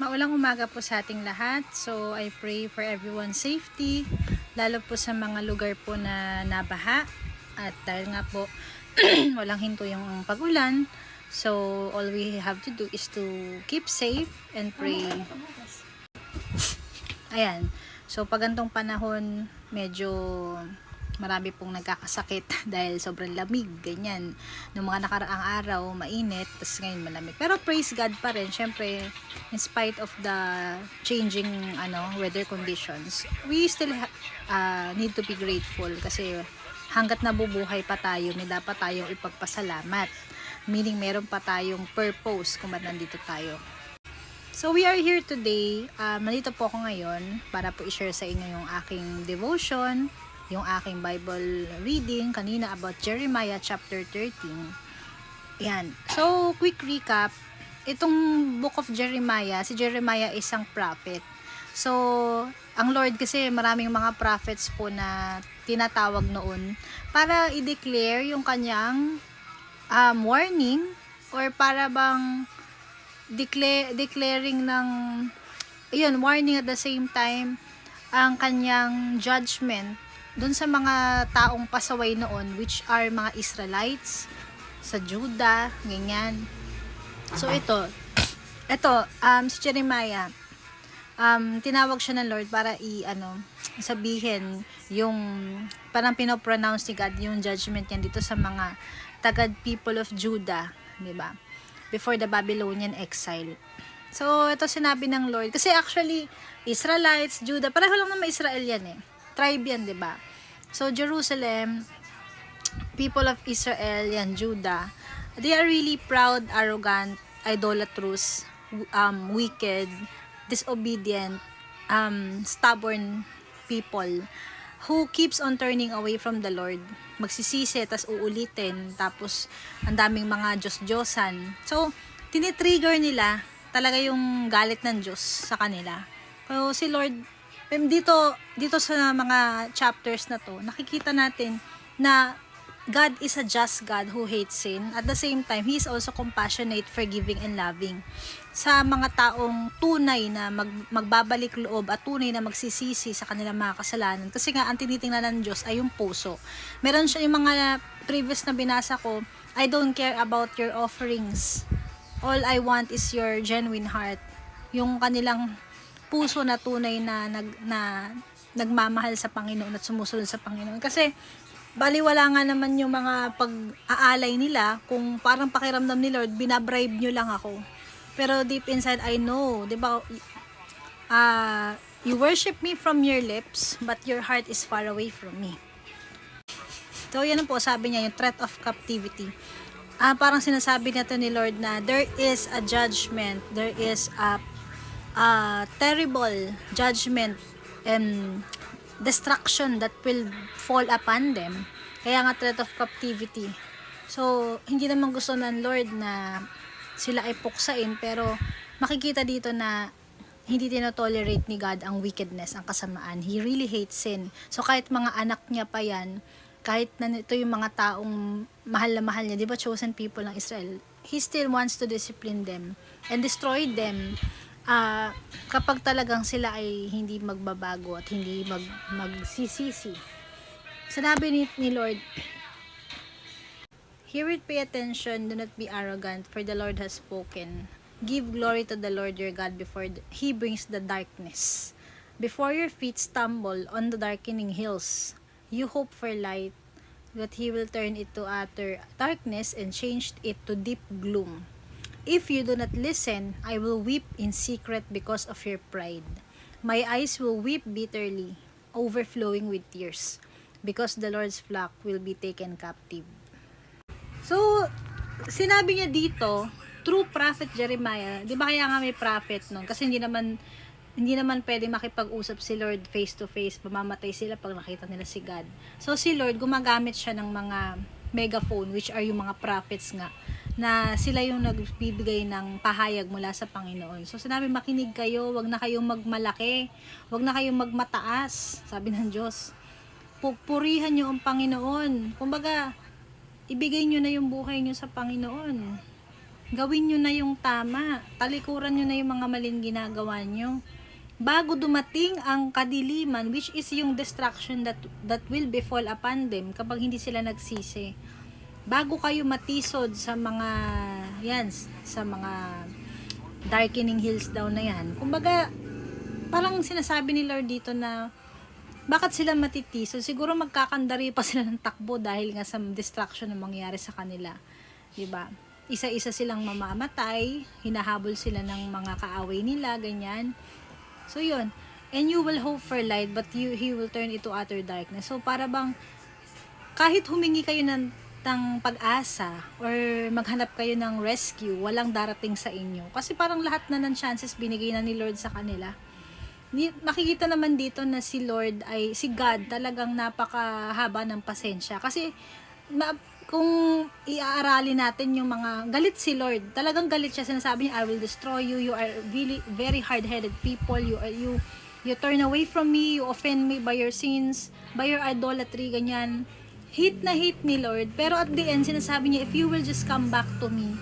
Maulang umaga po sa ating lahat. So, I pray for everyone's safety, lalo po sa mga lugar po na nabaha. At dahil nga po, walang hinto yung pag-ulan. So, all we have to do is to keep safe and pray. Ayan. So, pag gantong panahon, medyo marami pong nagkakasakit dahil sobrang lamig, ganyan. Noong mga nakaraang araw, mainit, tapos ngayon malamig. Pero praise God pa rin, syempre, in spite of the changing weather conditions, we still need to be grateful kasi hanggat nabubuhay pa tayo, may dapat tayong ipagpasalamat. Meaning, meron pa tayong purpose kung ba't nandito tayo. So, we are here today. Nandito po ako ngayon para po i-share sa inyo yung aking devotion, yung aking Bible reading kanina about Jeremiah chapter 13. Yan. So, quick recap. Itong book of Jeremiah, si Jeremiah isang prophet. So, ang Lord kasi maraming mga prophets po na tinatawag noon para i-declare yung kanyang warning or para bang declaring ng warning at the same time ang kanyang judgment dun sa mga taong pasaway noon, which are mga Israelites sa Judah, ganyan. So ito si Jeremiah, tinawag siya ng Lord para sabihin yung parang pinopronounce ni God yung judgment niya dito sa mga tagad people of Judah, di ba? Before the Babylonian exile. So ito sinabi ng Lord kasi actually Israelites, Judah, pareho lang naman Israel yan tribe yan, di ba? So, Jerusalem, people of Israel, yan, Judah, they are really proud, arrogant, idolatrous, wicked, disobedient, stubborn people who keeps on turning away from the Lord. Magsisisi, tas uulitin, tapos ang daming mga Diyos-Diyosan. So, tinitrigger nila talaga yung galit ng Diyos sa kanila. So, si Lord, dito sa mga chapters na to, nakikita natin na God is a just God who hates sin. At the same time, He is also compassionate, forgiving, and loving. Sa mga taong tunay na magbabalik loob at tunay na magsisisi sa kanilang mga kasalanan. Kasi nga, ang tinitingnan ng Diyos ay yung puso. Meron siya yung mga previous na binasa ko, I don't care about your offerings. All I want is your genuine heart. Yung kanilang puso na tunay na nagmamahal sa Panginoon at sumusunod sa Panginoon. Kasi baliwala nga naman yung mga pag-aalay nila kung parang pakiramdam ni Lord, binabribe nyo lang ako. Pero deep inside, I know, di ba, you worship me from your lips, but your heart is far away from me. So, yan po, sabi niya, yung threat of captivity. Parang sinasabi natin ni Lord na there is a judgment, there is a terrible judgment and destruction that will fall upon them. Kaya nga threat of captivity. So, hindi naman gusto ng Lord na sila ay puksain, pero makikita dito na hindi tinotolerate ni God ang wickedness, ang kasamaan. He really hates sin. So, kahit mga anak niya pa yan, kahit na ito yung mga taong mahal na mahal niya, di ba chosen people ng Israel, He still wants to discipline them and destroy them kapag talagang sila ay hindi magbabago at hindi magsisisi. Sinabi ni Lord, hear it, pay attention, do not be arrogant, for the Lord has spoken. Give glory to the Lord your God before He brings the darkness. Before your feet stumble on the darkening hills, you hope for light, that He will turn it to utter darkness and change it to deep gloom. If you do not listen, I will weep in secret because of your pride. My eyes will weep bitterly, overflowing with tears, because the Lord's flock will be taken captive. So, sinabi niya dito, true prophet Jeremiah, di ba kaya nga may prophet nun? Kasi hindi naman pwede makipag-usap si Lord face to face, mamamatay sila pag nakita nila si God. So, si Lord, gumagamit siya ng mga megaphone, which are yung mga prophets nga, na sila yung nagbibigay ng pahayag mula sa Panginoon. So, sinabi, makinig kayo, wag na kayong magmalaki, wag na kayong magmataas, sabi ng Diyos. Pupurihan nyo ang Panginoon. Kumbaga, ibigay nyo na yung buhay nyo sa Panginoon. Gawin nyo na yung tama. Talikuran nyo na yung mga maling ginagawa nyo. Bago dumating ang kadiliman, which is yung destruction that will befall upon them kapag hindi sila nagsisi. Bago kayo matisod sa mga sa mga darkening hills daw na yan. Kumbaga, parang sinasabi ni Lord dito na bakit sila matitisod? Siguro magkakandari pa sila ng takbo dahil nga sa destruction na mangyayari sa kanila. 'Di ba? Isa-isa silang mamamatay, hinahabol sila ng mga kaaway nila, ganyan. So yun, and you will hope for light but he will turn it to utter darkness. So para bang kahit humingi kayo ng pag-asa or maghanap kayo ng rescue, walang darating sa inyo. Kasi parang lahat na ng chances binigay na ni Lord sa kanila. Makikita naman dito na si God talagang napakahaba ng pasensya. Kasi kung iaaralin natin yung mga galit si Lord, talagang galit siya. Sinasabi niya, I will destroy you, you are really very hard-headed people, you turn away from me, you offend me by your sins, by your idolatry, ganyan. Hate na hate ni Lord, pero at the end sinasabi niya, if you will just come back to me,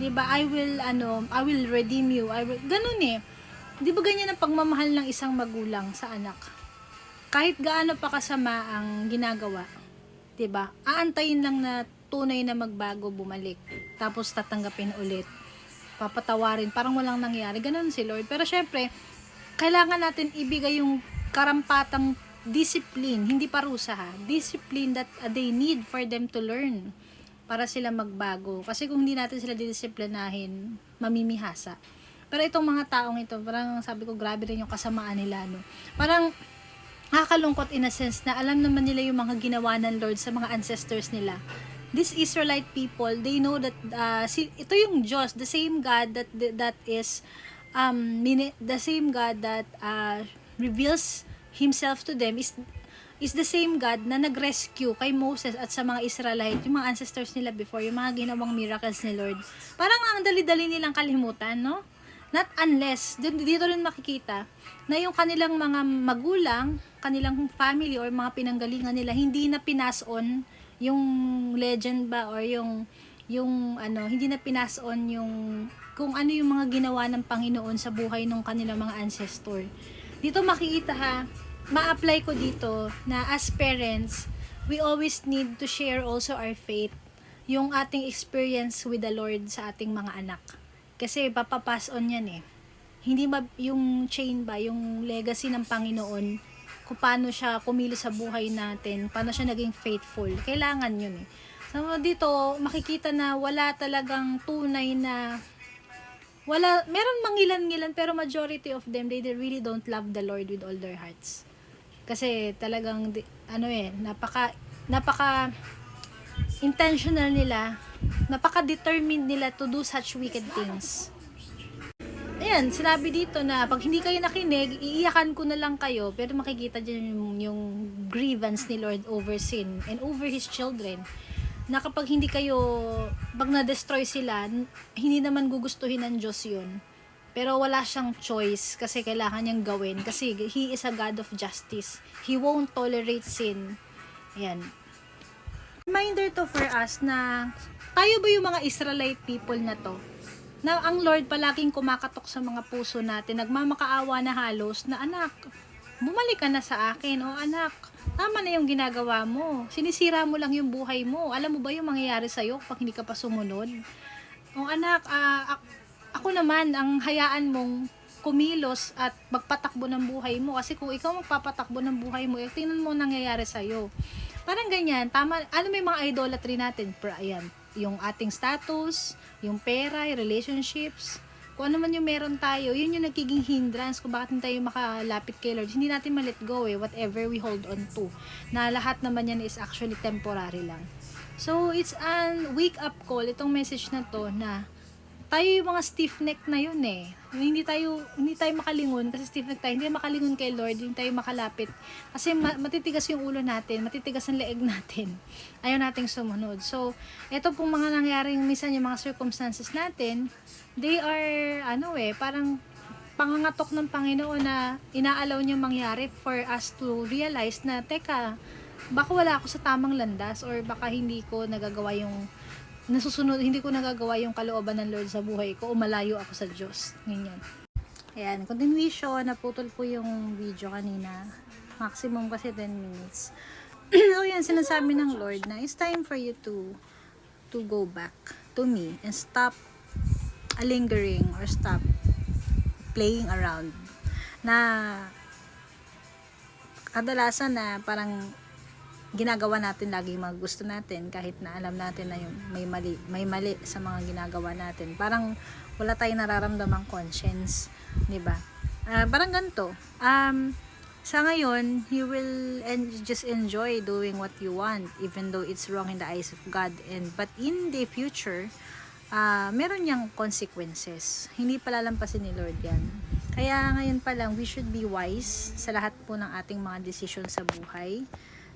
'di ba? I will redeem you. Ganun eh. 'Di ba ganyan ang pagmamahal ng isang magulang sa anak? Kahit gaano pa kasama ang ginagawa, 'di ba? Aantayin lang na tunay na magbago, bumalik. Tapos tatanggapin ulit. Papatawarin, parang walang nangyari. Ganun si Lord. Pero syempre, kailangan natin ibigay yung karampatang discipline, hindi parusa ha. Discipline that they need for them to learn para sila magbago. Kasi kung hindi natin sila didisiplinahin, mamimihasa. Pero itong mga taong ito, parang sabi ko, grabe rin yung kasamaan nila, no? Parang nakakalungkot in a sense na alam naman nila yung mga ginawa ng Lord sa mga ancestors nila. These Israelite people, they know that ito yung Diyos, the same God that is the same God that reveals Himself to them is the same God na nag-rescue kay Moses at sa mga Israelite, yung mga ancestors nila before, yung mga ginawang miracles ni Lord. Parang ang dali-dali nilang kalimutan, no? Not unless, dito rin makikita na yung kanilang mga magulang, kanilang family or mga pinanggalingan nila, hindi na pinason yung legend ba or yung hindi na pinason yung kung ano yung mga ginawa ng Panginoon sa buhay ng kanilang mga ancestor. Dito makikita ha, ma-apply ko dito na as parents, we always need to share also our faith, yung ating experience with the Lord sa ating mga anak. Kasi papapass on yan eh. Hindi yung chain ba, yung legacy ng Panginoon, kung paano siya kumilos sa buhay natin, paano siya naging faithful. Kailangan yun eh. So dito, makikita na wala talagang tunay na meron mangilan-ngilan pero majority of them, they really don't love the Lord with all their hearts. Kasi talagang napaka intentional nila, napaka-determined nila to do such wicked things. Ayan, sinabi dito na pag hindi kayo nakinig, iiyakan ko na lang kayo, pero makikita dyan yung grievance ni Lord over sin and over His children. Na kapag hindi kayo, pag na-destroy sila, hindi naman gugustuhin ng Diyos yun. Pero wala siyang choice kasi kailangan niyang gawin kasi He is a God of justice. He won't tolerate sin. Ayan. Reminder to for us na tayo ba yung mga Israelite people na to? Na ang Lord palaging kumakatok sa mga puso natin, nagmamakaawa na halos na anak, bumalik ka na sa akin. O anak, tama na yung ginagawa mo. Sinisira mo lang yung buhay mo. Alam mo ba yung mangyayari sa'yo pag hindi ka pa sumunod? O anak, ako naman ang hayaan mong kumilos at magpatakbo ng buhay mo. Kasi kung ikaw magpapatakbo ng buhay mo, tingnan mo nangyayari sa'yo. Parang ganyan, tama, ano may mga idolatry natin? Ayan, yung ating status, yung pera, yung relationships, kung ano man yung meron tayo, yun yung nagiging hindrance kung bakit hindi tayo makalapit kay Lord. Hindi natin ma-let go whatever we hold on to. Na lahat naman yan is actually temporary lang. So, it's an wake-up call, itong message na to, na tayo yung mga stiff-neck na yun eh. Hindi tayo makalingon kasi stiff-neck tayo. Hindi makalingon kay Lord, hindi tayo makalapit. Kasi matitigas yung ulo natin, matitigas ang leeg natin. Ayaw nating sumunod. So, ito pong mga nangyaring minsan yung mga circumstances natin, they are, parang pangangatok ng Panginoon na inaalaw niya mangyari for us to realize na, teka, baka wala ako sa tamang landas or baka hindi ko nagagawa yung nasusunod, hindi ko nagagawa yung kalooban ng Lord sa buhay ko, o malayo ako sa Diyos. Ganyan. Ayan, continuation, naputol po yung video kanina. Maximum kasi 10 minutes. So yan, sinasabi ng Lord na it's time for you to go back to me and stop lingering or stop playing around. Na kadalasan na parang ginagawa natin lagi yung mga gusto natin kahit na alam natin na yung may mali sa mga ginagawa natin. Parang wala tayong nararamdamang conscience, 'di ba? Parang ganito. Sa ngayon, you will just enjoy doing what you want even though it's wrong in the eyes of God, but in the future, meron niyang consequences. Hindi palalampasin ni Lord 'yan. Kaya ngayon pa lang, we should be wise sa lahat po ng ating mga desisyon sa buhay,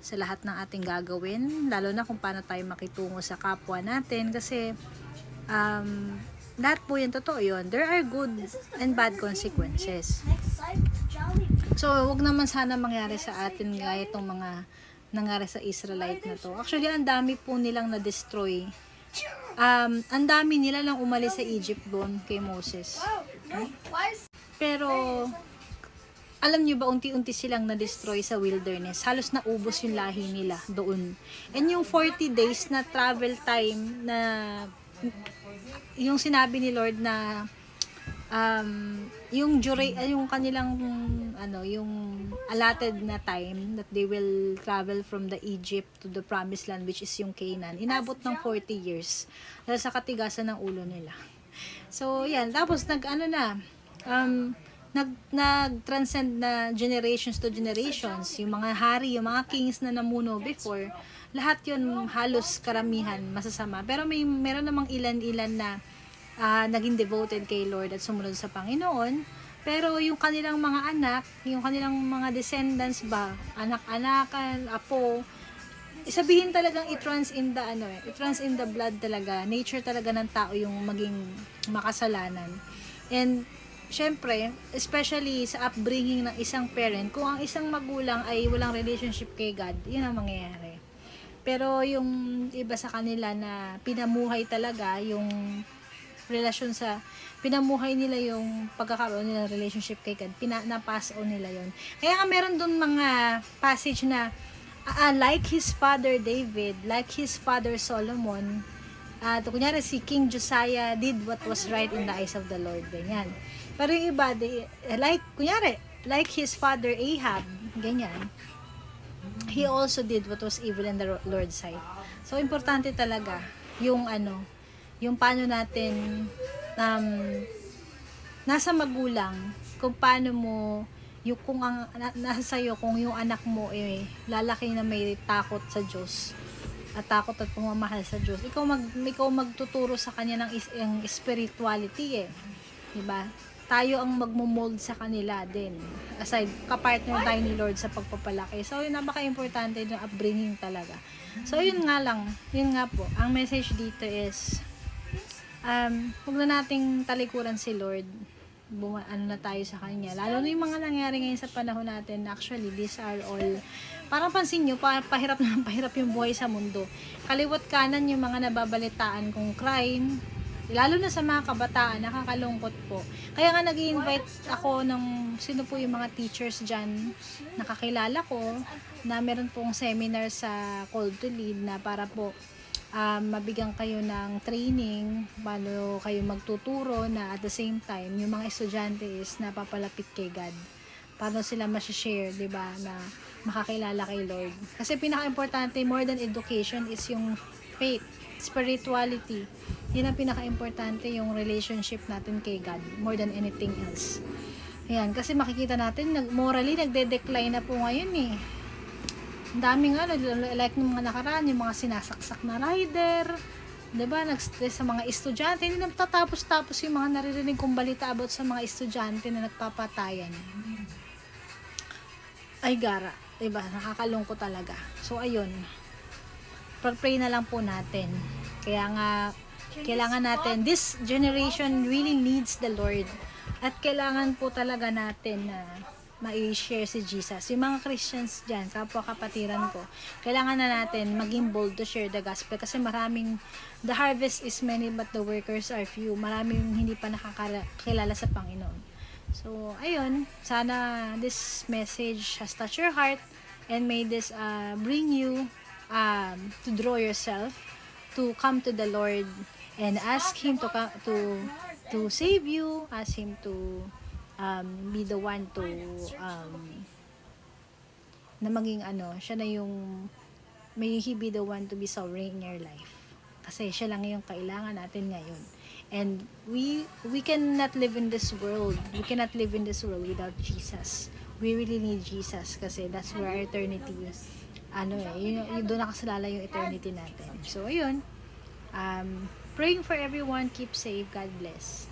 sa lahat ng ating gagawin, lalo na kung paano tayo makitungo sa kapwa natin, kasi lahat po yan, totoo yun. There are good and bad consequences. So, wag naman sana mangyari sa atin gaya itong mga nangyari sa Israelite na to. Actually, ang dami po nilang na-destroy. Ang dami nila lang umalis sa Egypt doon kay Moses. Pero, alam nyo ba, unti-unti silang na-destroy sa wilderness. Halos naubos yung lahi nila doon. And yung 40 days na travel time na yung sinabi ni Lord na yung kanilang yung allotted na time that they will travel from the Egypt to the promised land, which is yung Canaan, inabot ng 40 years dahil sa katigasan ng ulo nila. So yan, tapos nag-transcend na generations to generations, yung mga hari, yung mga kings na namuno before, lahat yun halos karamihan masasama, pero meron namang ilan-ilan na naging devoted kay Lord at sumunod sa Panginoon. Pero yung kanilang mga anak, yung kanilang mga descendants ba, anak-anakan, apo, sabihin talagang it runs in the blood talaga, nature talaga ng tao yung maging makasalanan. And syempre, especially sa upbringing ng isang parent, kung ang isang magulang ay walang relationship kay God, yun ang mangyayari. Pero yung iba sa kanila na pinamuhay talaga yung relasyon pinamuhay nila yung pagkakaroon nila ng relationship kay God, na-pass on nila yon. Kaya nga meron dun mga passage na like his father David, like his father Solomon, kunyari si King Josiah did what was right in the eyes of the Lord, ganyan. Pero yung iba, like his father Ahab, ganyan, he also did what was evil in the Lord's sight. So, importante talaga yung yung paano natin nasa magulang, kung paano mo kung ang nasa sayo, kung yung anak mo lalaki na may takot sa Diyos at takot at pumamahal sa Diyos, ikaw magtuturo sa kanya ng spirituality, diba? Tayo ang magmo-mold sa kanila din. Aside, kapartner tayo ni Lord sa pagpapalaki. So, yun, napaka-importante yung upbringing talaga. So, yun nga po, ang message dito is, huwag na nating talikuran si Lord. Na tayo sa Kanya. Lalo na yung mga nangyari ngayon sa panahon natin, actually, these are all, parang pansin nyo, pahirap na pahirap yung buhay sa mundo. Kaliwat kanan yung mga nababalitaan kong crime, lalo na sa mga kabataan, nakakalungkot po. Kaya nga nag-i-invite ako ng sino po yung mga teachers dyan, nakakilala ko, na meron pong seminar sa Call to Lead na para po mabigyan kayo ng training, paano kayo magtuturo na at the same time, yung mga estudyante is napapalapit kay God. Paano sila ma-share, diba, na makakilala kay Lord. Kasi pinaka-importante, more than education, is yung faith, spirituality. Yun ang pinaka-importante, yung relationship natin kay God, more than anything else. Ayan, kasi makikita natin, morally, nagde-decline na po ngayon Ang daming like ng mga nakaraan, yung mga sinasaksak na rider, diba, nag-stress sa mga estudyante, hindi nagtatapos-tapos yung mga naririnig kong balita about sa mga estudyante na nagpapatayan. Ay gara, diba, nakakalungkot talaga. So ayun, pray na lang po natin. Kaya nga, kailangan natin, this generation really needs the Lord. At kailangan po talaga natin na mai-share si Jesus. Yung mga Christians dyan, kapwa kapatiran ko, kailangan na natin maging bold to share the gospel kasi the harvest is many but the workers are few. Maraming hindi pa nakakilala sa Panginoon. So, ayun, sana this message has touched your heart and may this bring you to draw yourself to come to the Lord and ask Him to save you, ask Him to be the one to na maging siya na yung may He be the one to be sovereign in your life. Kasi siya lang yung kailangan natin ngayon. And we cannot live in this world. We cannot live in this world without Jesus. We really need Jesus kasi that's where our eternity is. Yun doon nakasalala yung eternity natin. So, ayun. Praying for everyone. Keep safe. God bless.